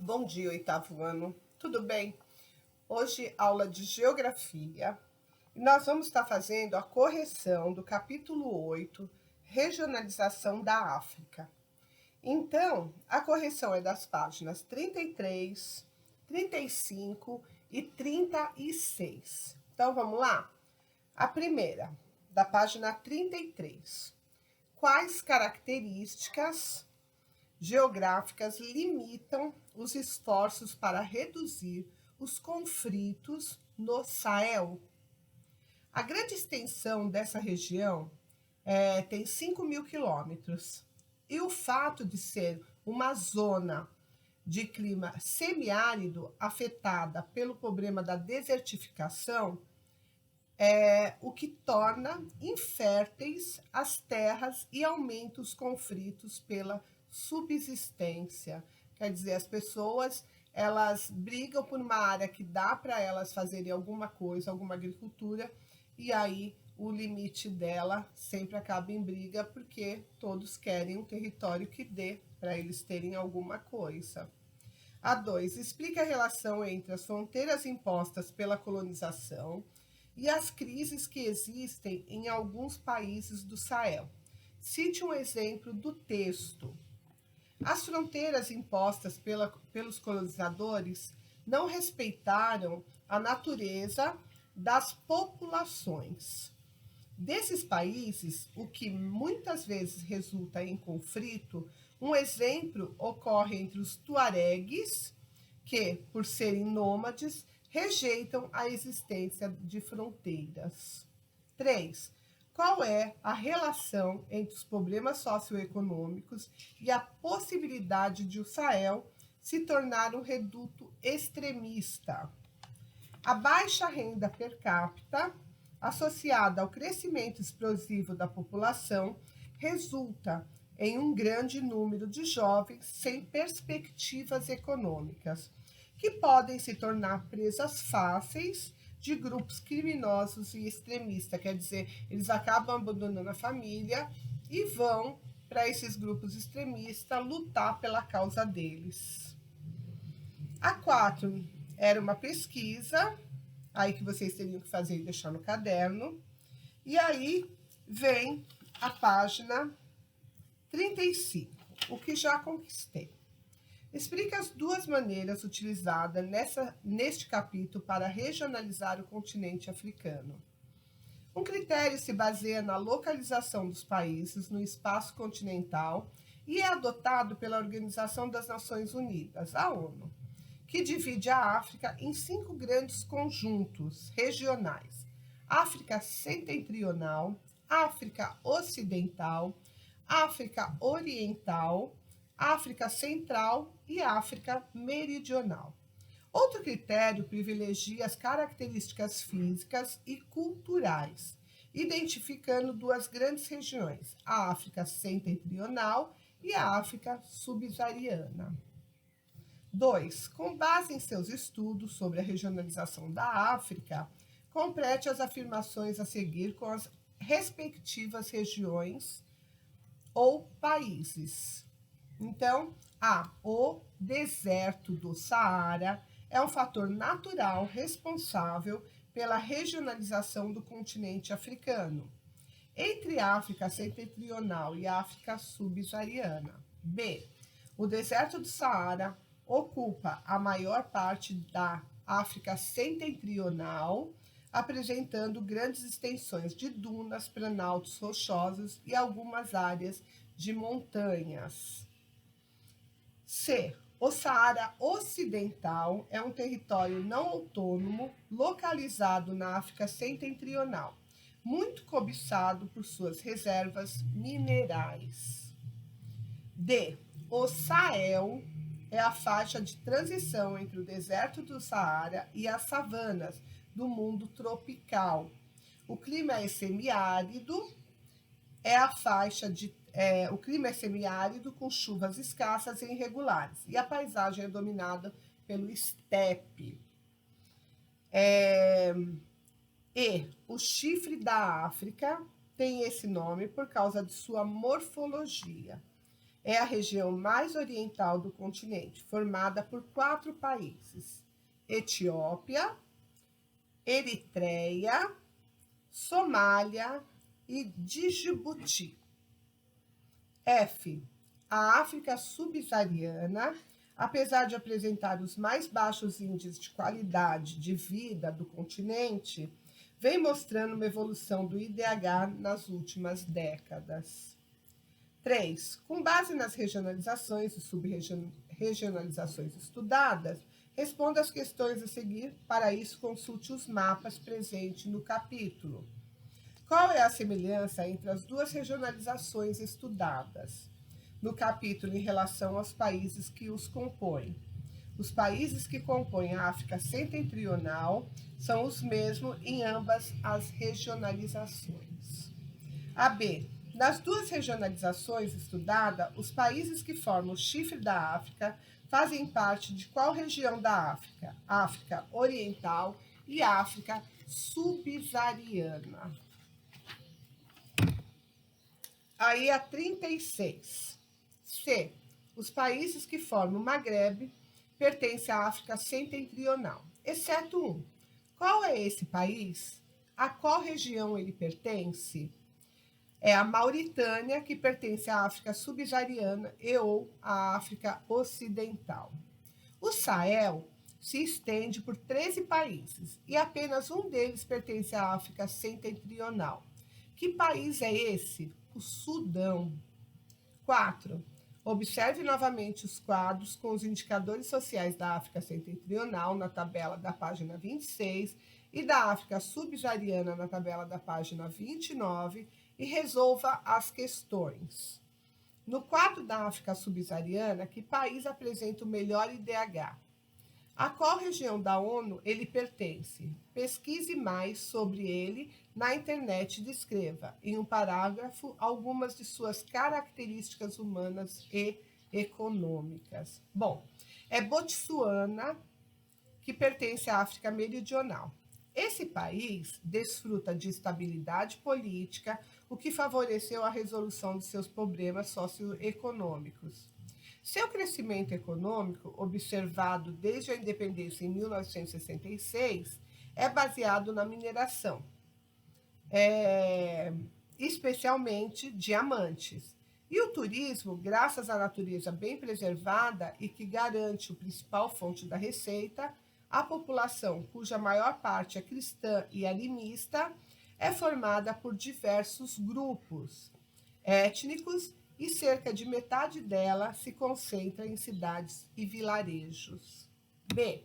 Bom dia, oitavo ano. Tudo bem? Hoje, aula de Geografia. E nós vamos estar fazendo a correção do capítulo 8, Regionalização da África. Então, a correção é das páginas 33, 35 e 36. Então, vamos lá? A primeira, da página 33. Quais características geográficas limitam os esforços para reduzir os conflitos no Sahel? A grande extensão dessa região tem 5.000 quilômetros. E o fato de ser uma zona de clima semiárido afetada pelo problema da desertificação é o que torna inférteis as terras e aumenta os conflitos pela subsistência. Quer dizer, as pessoas elas brigam por uma área que dá para elas fazerem alguma coisa, alguma agricultura, e aí o limite dela sempre acaba em briga, porque todos querem um território que dê para eles terem alguma coisa. A 2. Explica a relação entre as fronteiras impostas pela colonização e as crises que existem em alguns países do Sahel. Cite um exemplo do texto. As fronteiras impostas pelos colonizadores não respeitaram a natureza das populações desses países, o que muitas vezes resulta em conflito. Um exemplo ocorre entre os tuaregues, que, por serem nômades, rejeitam a existência de fronteiras. 3. Qual é a relação entre os problemas socioeconômicos e a possibilidade de o Sahel se tornar um reduto extremista? A baixa renda per capita, associada ao crescimento explosivo da população, resulta em um grande número de jovens sem perspectivas econômicas, que podem se tornar presas fáceis de grupos criminosos e extremistas. Quer dizer, eles acabam abandonando a família e vão para esses grupos extremistas lutar pela causa deles. A 4 era uma pesquisa, aí que vocês teriam que fazer e deixar no caderno. E aí vem a página 35, o que já conquistei. Explica as duas maneiras utilizadas neste capítulo para regionalizar o continente africano. Um critério se baseia na localização dos países no espaço continental e é adotado pela Organização das Nações Unidas, a ONU, que divide a África em 5 grandes conjuntos regionais: África Setentrional, África Ocidental, África Oriental, África Central e África Meridional. Outro critério privilegia as características físicas e culturais, identificando 2 grandes regiões, a África Setentrional e a África Subsaariana. 2. Com base em seus estudos sobre a regionalização da África, complete as afirmações a seguir com as respectivas regiões ou países. Então, o deserto do Saara é um fator natural responsável pela regionalização do continente africano, entre a África Setentrional e a África Subsaariana. B. O deserto do Saara ocupa a maior parte da África Setentrional, apresentando grandes extensões de dunas, planaltos rochosos e algumas áreas de montanhas. C. O Saara Ocidental é um território não autônomo localizado na África Setentrional, muito cobiçado por suas reservas minerais. D. O Sahel é a faixa de transição entre o deserto do Saara e as savanas do mundo tropical. O clima é semiárido, o clima é semiárido com chuvas escassas e irregulares, e a paisagem é dominada pelo estepe. E o chifre da África tem esse nome por causa de sua morfologia. É a região mais oriental do continente, formada por 4 países: Etiópia, Eritreia, Somália e Djibouti. F. A África subsaariana, apesar de apresentar os mais baixos índices de qualidade de vida do continente, vem mostrando uma evolução do IDH nas últimas décadas. 3. Com base nas regionalizações e subregionalizações estudadas, responda às questões a seguir. Para isso, consulte os mapas presentes no capítulo. Qual é a semelhança entre as duas regionalizações estudadas? No capítulo em relação aos países que os compõem. Os países que compõem a África setentrional são os mesmos em ambas as regionalizações. AB. Nas duas regionalizações estudadas, os países que formam o chifre da África fazem parte de qual região da África? África Oriental e África Subsaariana. Aí a 36. C. Os países que formam o Maghreb pertencem à África setentrional, exceto um. Qual é esse país? A qual região ele pertence? É a Mauritânia, que pertence à África subsaariana e ou à África ocidental. O Sahel se estende por 13 países e apenas um deles pertence à África setentrional. Que país é esse? O Sudão. 4. Observe novamente os quadros com os indicadores sociais da África setentrional na tabela da página 26 e da África subsaariana na tabela da página 29 e resolva as questões. No quadro da África subsaariana, que país apresenta o melhor IDH? A qual região da ONU ele pertence? Pesquise mais sobre ele na internet e descreva, em um parágrafo, algumas de suas características humanas e econômicas. Bom, é Botsuana, que pertence à África Meridional. Esse país desfruta de estabilidade política, o que favoreceu a resolução de seus problemas socioeconômicos. Seu crescimento econômico, observado desde a independência em 1966, é baseado na mineração, especialmente diamantes. E o turismo, graças à natureza bem preservada e que garante a principal fonte da receita, a população, cuja maior parte é cristã e animista, é formada por diversos grupos étnicos e cerca de metade dela se concentra em cidades e vilarejos. B.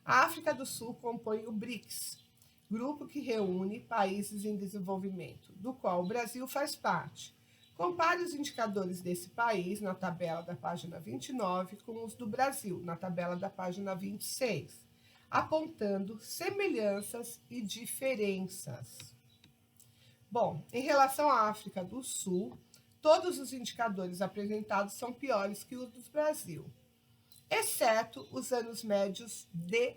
A África do Sul compõe o BRICS, grupo que reúne países em desenvolvimento, do qual o Brasil faz parte. Compare os indicadores desse país na tabela da página 29 com os do Brasil, na tabela da página 26, apontando semelhanças e diferenças. Bom, em relação à África do Sul, todos os indicadores apresentados são piores que os do Brasil, exceto os anos médios de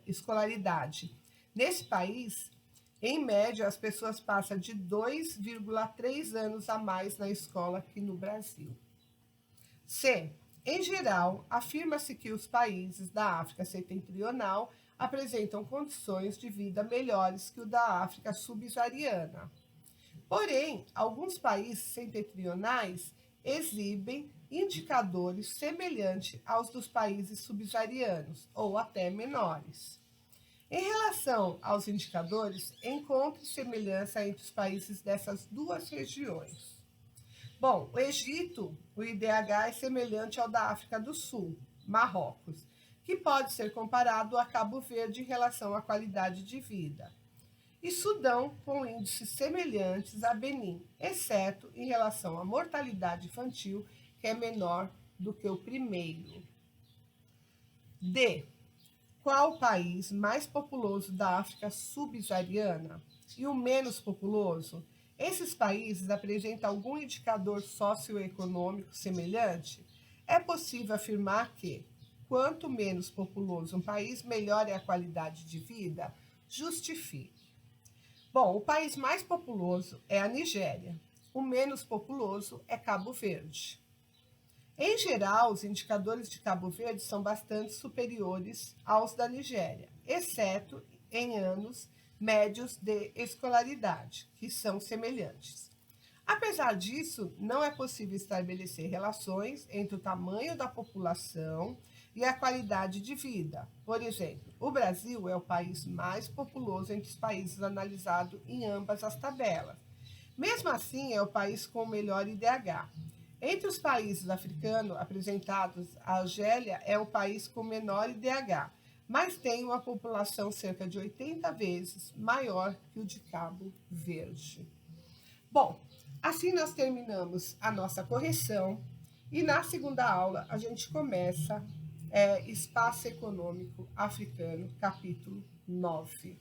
escolaridade. Nesse país, em média, as pessoas passam de 2,3 anos a mais na escola que no Brasil. C. Em geral, afirma-se que os países da África setentrional apresentam condições de vida melhores que o da África subsaariana. Porém, alguns países setentrionais exibem indicadores semelhantes aos dos países subsaarianos, ou até menores. Em relação aos indicadores, encontre semelhança entre os países dessas duas regiões. Bom, o Egito, o IDH é semelhante ao da África do Sul, Marrocos, que pode ser comparado a Cabo Verde em relação à qualidade de vida. E Sudão, com índices semelhantes a Benim, exceto em relação à mortalidade infantil, que é menor do que o primeiro. D. Qual o país mais populoso da África subsaariana e o menos populoso? Esses países apresentam algum indicador socioeconômico semelhante? É possível afirmar que, quanto menos populoso um país, melhor é a qualidade de vida? Justifique. Bom, o país mais populoso é a Nigéria. o menos populoso é Cabo Verde. Em geral, os indicadores de Cabo Verde são bastante superiores aos da Nigéria, exceto em anos médios de escolaridade, que são semelhantes. Apesar disso, não é possível estabelecer relações entre o tamanho da população e a qualidade de vida. Por exemplo, o Brasil é o país mais populoso entre os países analisados em ambas as tabelas. Mesmo assim, é o país com o melhor IDH. Entre os países africanos apresentados, a Argélia é o país com menor IDH, mas tem uma população cerca de 80 vezes maior que o de Cabo Verde. Bom, assim nós terminamos a nossa correção e na segunda aula a gente começa Espaço Econômico Africano, capítulo 9.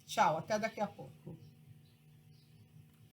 Tchau, até daqui a pouco.